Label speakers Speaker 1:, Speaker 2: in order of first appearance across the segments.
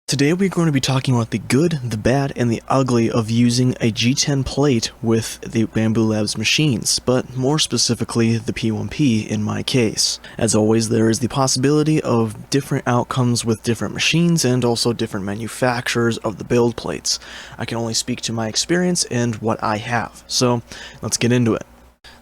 Speaker 1: Today we're going to be talking about the good, the bad, and the ugly of using a G10 plate with the Bambu Labs machines, but more specifically the P1P in my case. As always, there is the possibility of different outcomes with different machines and also different manufacturers of the build plates. I can only speak to my experience and what I have, so let's get into it.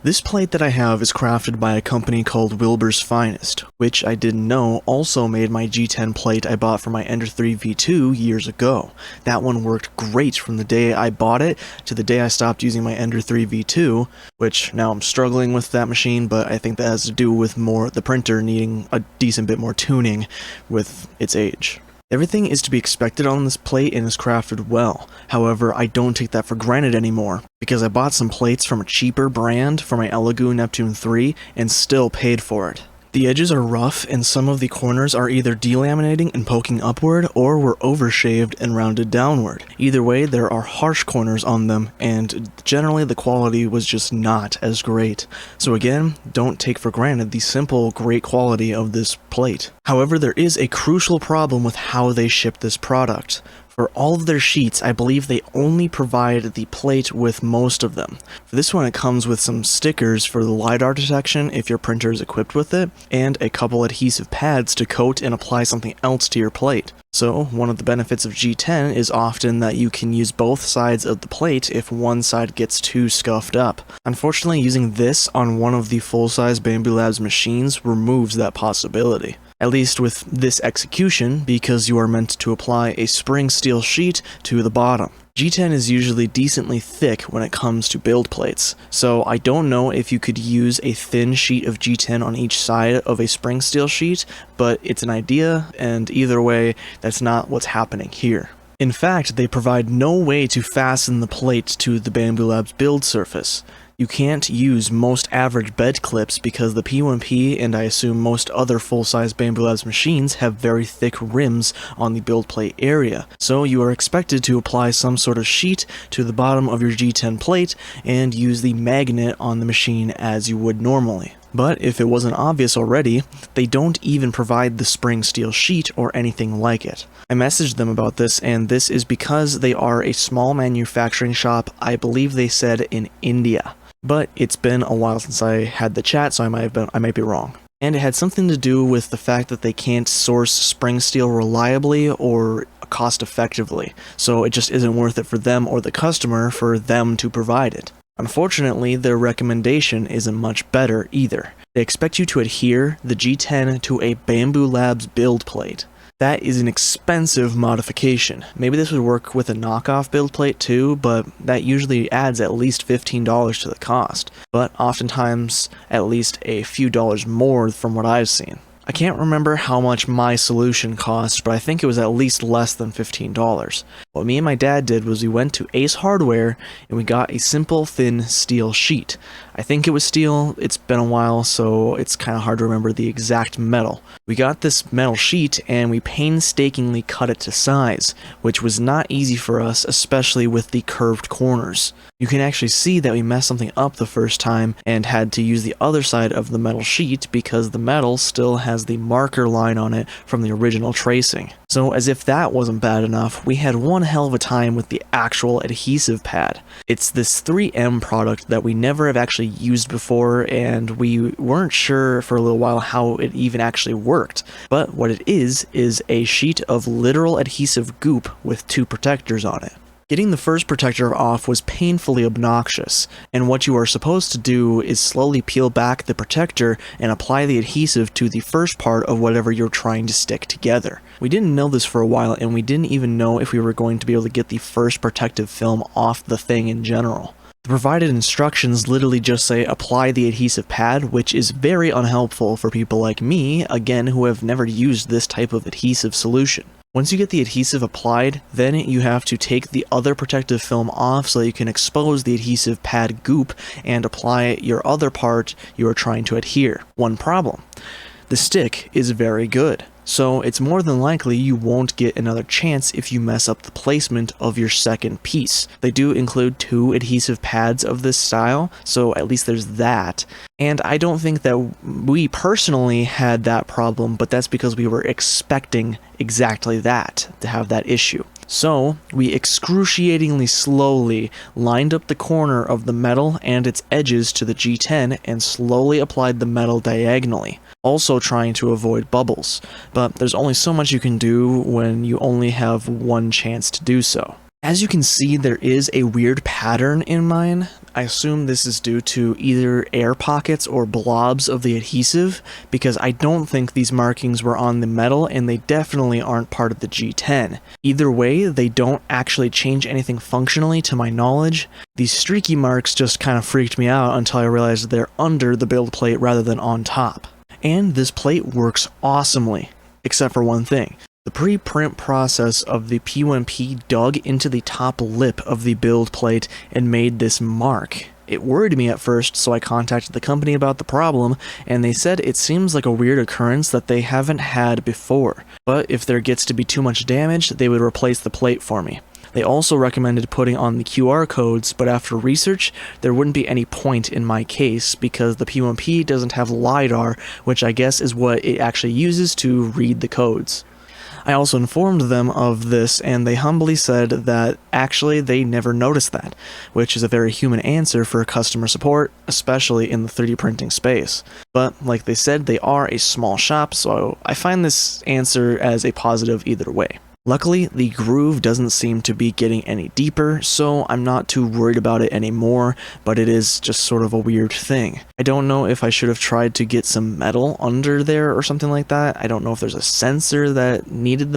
Speaker 1: This plate that I have is crafted by a company called Wilbur's Finest, which I didn't know also made my G10 plate I bought for my Ender 3 V2 years ago. That one worked great from the day I bought it to the day I stopped using my Ender 3 V2, which now I'm struggling with that machine, but I think that has to do with the printer needing a decent bit more tuning with its age. Everything is to be expected on this plate and is crafted well. However, I don't take that for granted anymore, because I bought some plates from a cheaper brand for my Elegoo Neptune 3 and still paid for it. The edges are rough and some of the corners are either delaminating and poking upward or were overshaved and rounded downward. Either way, there are harsh corners on them and generally the quality was just not as great. So again, don't take for granted the simple great quality of this plate. However, there is a crucial problem with how they ship this product. For all of their sheets, I believe they only provide the plate with most of them. For this one, it comes with some stickers for the LiDAR detection if your printer is equipped with it, and a couple adhesive pads to coat and apply something else to your plate. So, one of the benefits of G10 is often that you can use both sides of the plate if one side gets too scuffed up. Unfortunately, using this on one of the full-size Bambu Labs machines removes that possibility. At least with this execution, because you are meant to apply a spring steel sheet to the bottom. G10 is usually decently thick when it comes to build plates, so I don't know if you could use a thin sheet of G10 on each side of a spring steel sheet, but it's an idea, and either way, that's not what's happening here. In fact, they provide no way to fasten the plate to the Bambu Labs build surface. You can't use most average bed clips because the P1P and I assume most other full-size Bambu Labs machines have very thick rims on the build plate area, so you are expected to apply some sort of sheet to the bottom of your G10 plate and use the magnet on the machine as you would normally. But if it wasn't obvious already, they don't even provide the spring steel sheet or anything like it. I messaged them about this, and this is because they are a small manufacturing shop, I believe they said in India. But it's been a while since I had the chat, so I might be wrong. And it had something to do with the fact that they can't source spring steel reliably or cost effectively, so it just isn't worth it for them or the customer for them to provide it. Unfortunately, their recommendation isn't much better either. They expect you to adhere the G10 to a Bambu Labs build plate. That is an expensive modification. Maybe this would work with a knockoff build plate too, but that usually adds at least $15 to the cost. But oftentimes, at least a few dollars more from what I've seen. I can't remember how much my solution cost, but I think it was at least less than $15. What me and my dad did was we went to Ace Hardware and we got a simple thin steel sheet. I think it was steel, it's been a while, so it's kind of hard to remember the exact metal. We got this metal sheet and we painstakingly cut it to size, which was not easy for us, especially with the curved corners. You can actually see that we messed something up the first time and had to use the other side of the metal sheet because the metal still has the marker line on it from the original tracing. So as if that wasn't bad enough, we had one hell of a time with the actual adhesive pad. It's this 3M product that we never have actually used before, and we weren't sure for a little while how it even actually worked. But what it is a sheet of literal adhesive goop with two protectors on it. Getting the first protector off was painfully obnoxious, and what you are supposed to do is slowly peel back the protector and apply the adhesive to the first part of whatever you're trying to stick together. We didn't know this for a while, and we didn't even know if we were going to be able to get the first protective film off the thing in general. The provided instructions literally just say apply the adhesive pad, which is very unhelpful for people like me, again, who have never used this type of adhesive solution. Once you get the adhesive applied, then you have to take the other protective film off so that you can expose the adhesive pad goop and apply your other part you are trying to adhere. One problem: the stick is very good. so it's more than likely you won't get another chance if you mess up the placement of your second piece. They do include 2 adhesive pads of this style, so at least there's that. And I don't think that we personally had that problem, but that's because we were expecting exactly that, to have that issue. So, we excruciatingly slowly lined up the corner of the metal and its edges to the G10 and slowly applied the metal diagonally, also trying to avoid bubbles. But there's only so much you can do when you only have one chance to do so. As you can see, there is a weird pattern in mine. I assume this is due to either air pockets or blobs of the adhesive, because I don't think these markings were on the metal and they definitely aren't part of the G10. Either way, they don't actually change anything functionally to my knowledge. These streaky marks just kind of freaked me out until I realized they're under the build plate rather than on top. And this plate works awesomely, except for one thing. The pre-print process of the P1P dug into the top lip of the build plate and made this mark. It worried me at first, so I contacted the company about the problem, and they said it seems like a weird occurrence that they haven't had before, but if there gets to be too much damage, they would replace the plate for me. They also recommended putting on the QR codes, but after research, there wouldn't be any point in my case because the P1P doesn't have LiDAR, which I guess is what it actually uses to read the codes. I also informed them of this, and they humbly said that actually they never noticed that, which is a very human answer for customer support, especially in the 3D printing space. But like they said, they are a small shop, so I find this answer as a positive either way. Luckily, the groove doesn't seem to be getting any deeper, so I'm not too worried about it anymore, but it is just sort of a weird thing. I don't know if I should have tried to get some metal under there or something like that. I don't know if there's a sensor that needed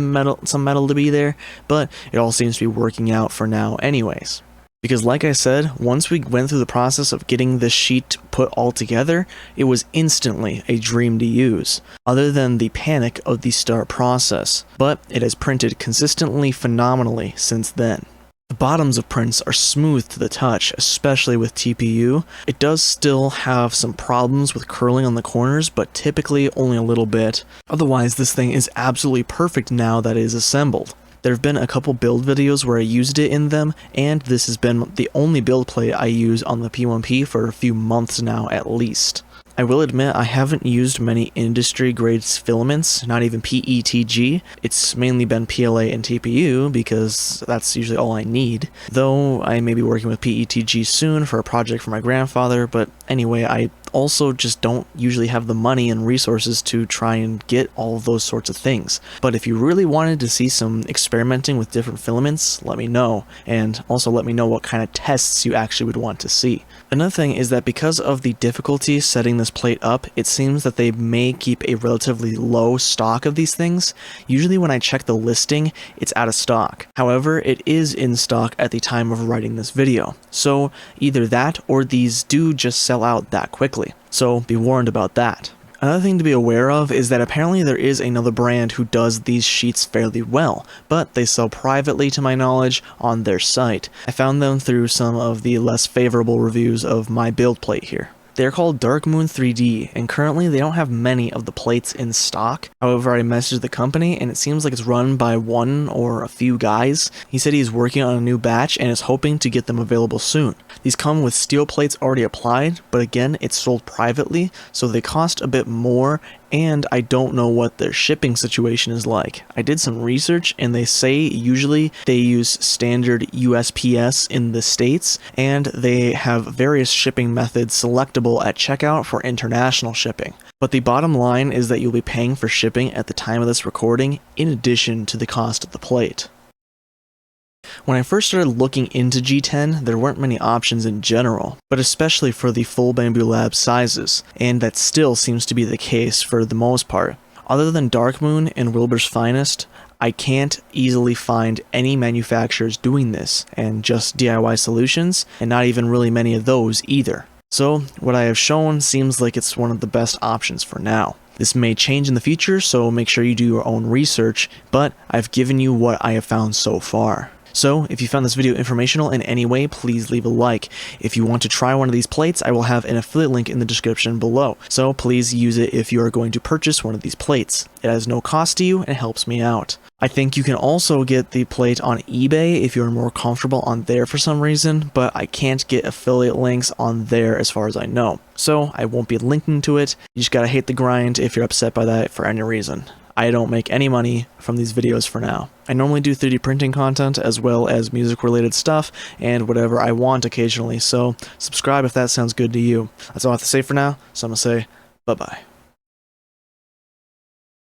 Speaker 1: some metal to be there, but it all seems to be working out for now anyways. Because like I said, once we went through the process of getting this sheet put all together, it was instantly a dream to use, other than the panic of the start process, but it has printed consistently phenomenally since then. The bottoms of prints are smooth to the touch, especially with TPU. It does still have some problems with curling on the corners, but typically only a little bit. Otherwise, this thing is absolutely perfect now that it is assembled. There have been a couple build videos where I used it in them, and this has been the only build plate I use on the P1P for a few months now at least. I will admit I haven't used many industry grade filaments, not even PETG. It's mainly been PLA and TPU because that's usually all I need, though I may be working with PETG soon for a project for my grandfather, but anyway, I also just don't usually have the money and resources to try and get all of those sorts of things. But if you really wanted to see some experimenting with different filaments, let me know, and also let me know what kind of tests you actually would want to see. Another thing is that because of the difficulty setting this plate up, it seems that they may keep a relatively low stock of these things. Usually when I check the listing, it's out of stock. However, it is in stock at the time of writing this video. So either that or these do just sell out that quickly. So be warned about that. Another thing to be aware of is that apparently there is another brand who does these sheets fairly well, but they sell privately to my knowledge on their site. I found them through some of the less favorable reviews of my build plate here. They're called Dark Moon 3D, and currently they don't have many of the plates in stock. However, I messaged the company, and it seems like it's run by one or a few guys. He said he's working on a new batch and is hoping to get them available soon. These come with steel plates already applied, but again, it's sold privately, so they cost a bit more, and I don't know what their shipping situation is like. I did some research, and they say usually they use standard USPS in the States, and they have various shipping methods selectable at checkout for international shipping. But the bottom line is that you'll be paying for shipping at the time of this recording, in addition to the cost of the plate. When I first started looking into G10, there weren't many options in general, but especially for the full Bambu Labs sizes, and that still seems to be the case for the most part. Other than Dark Moon and Wilbur's Finest, I can't easily find any manufacturers doing this, and just DIY solutions, and not even really many of those either. So, what I have shown seems like it's one of the best options for now. This may change in the future, so make sure you do your own research, but I've given you what I have found so far. So, if you found this video informational in any way, please leave a like. If you want to try one of these plates, I will have an affiliate link in the description below. So please use it if you are going to purchase one of these plates. It has no cost to you and helps me out. I think you can also get the plate on eBay if you're more comfortable on there for some reason, but I can't get affiliate links on there as far as I know. So I won't be linking to it. You just gotta hate the grind if you're upset by that for any reason. I don't make any money from these videos for now. I normally do 3D printing content as well as music related stuff and whatever I want occasionally, so subscribe if that sounds good to you. That's all I have to say for now, so I'm gonna say bye-bye.